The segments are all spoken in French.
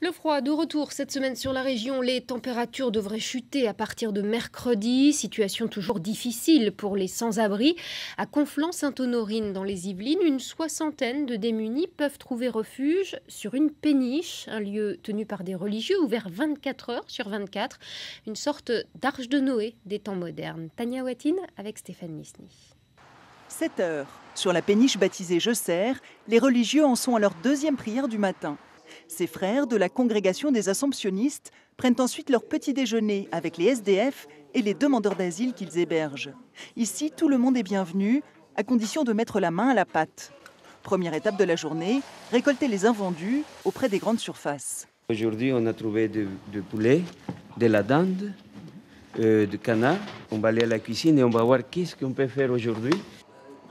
Le froid de retour cette semaine sur la région. Les températures devraient chuter à partir de mercredi. Situation toujours difficile pour les sans-abri. À Conflans-Sainte-Honorine, dans les Yvelines, une soixantaine de démunis peuvent trouver refuge sur une péniche, un lieu tenu par des religieux ouvert 24 heures sur 24. Une sorte d'arche de Noé des temps modernes. Tania Watine avec Stéphane Misny. 7 heures. Sur la péniche baptisée Je Sers, les religieux en sont à leur deuxième prière du matin. Ces frères de la congrégation des Assomptionnistes prennent ensuite leur petit déjeuner avec les SDF et les demandeurs d'asile qu'ils hébergent. Ici, tout le monde est bienvenu, à condition de mettre la main à la pâte. Première étape de la journée, récolter les invendus auprès des grandes surfaces. Aujourd'hui, on a trouvé du poulet, de la dinde, du canard. On va aller à la cuisine et on va voir qu'est-ce qu'on peut faire aujourd'hui.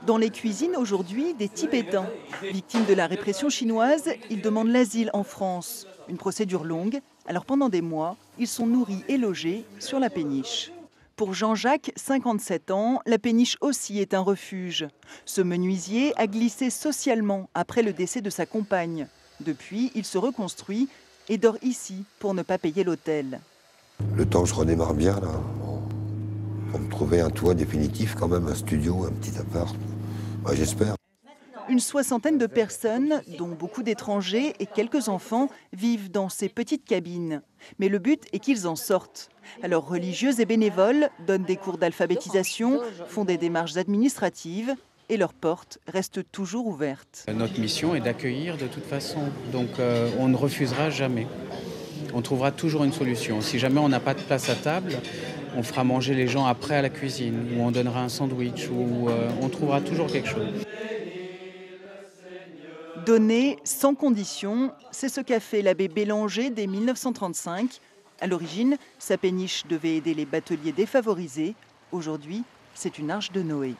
Dans les cuisines aujourd'hui, des Tibétains. Victimes de la répression chinoise, ils demandent l'asile en France. Une procédure longue, alors pendant des mois, ils sont nourris et logés sur la péniche. Pour Jean-Jacques, 57 ans, la péniche aussi est un refuge. Ce menuisier a glissé socialement après le décès de sa compagne. Depuis, il se reconstruit et dort ici pour ne pas payer l'hôtel. Le temps que je redémarre bien, là, pour me trouver un toit définitif, quand même, un studio, un petit appart. J'espère. Une soixantaine de personnes, dont beaucoup d'étrangers et quelques enfants, vivent dans ces petites cabines. Mais le but est qu'ils en sortent. Alors religieux et bénévoles donnent des cours d'alphabétisation, font des démarches administratives et leurs portes restent toujours ouvertes. Notre mission est d'accueillir de toute façon, donc on ne refusera jamais. On trouvera toujours une solution. Si jamais on n'a pas de place à table, on fera manger les gens après à la cuisine, ou on donnera un sandwich, ou on trouvera toujours quelque chose. Donner sans condition, c'est ce qu'a fait l'abbé Bélanger dès 1935. À l'origine, sa péniche devait aider les bateliers défavorisés. Aujourd'hui, c'est une arche de Noé.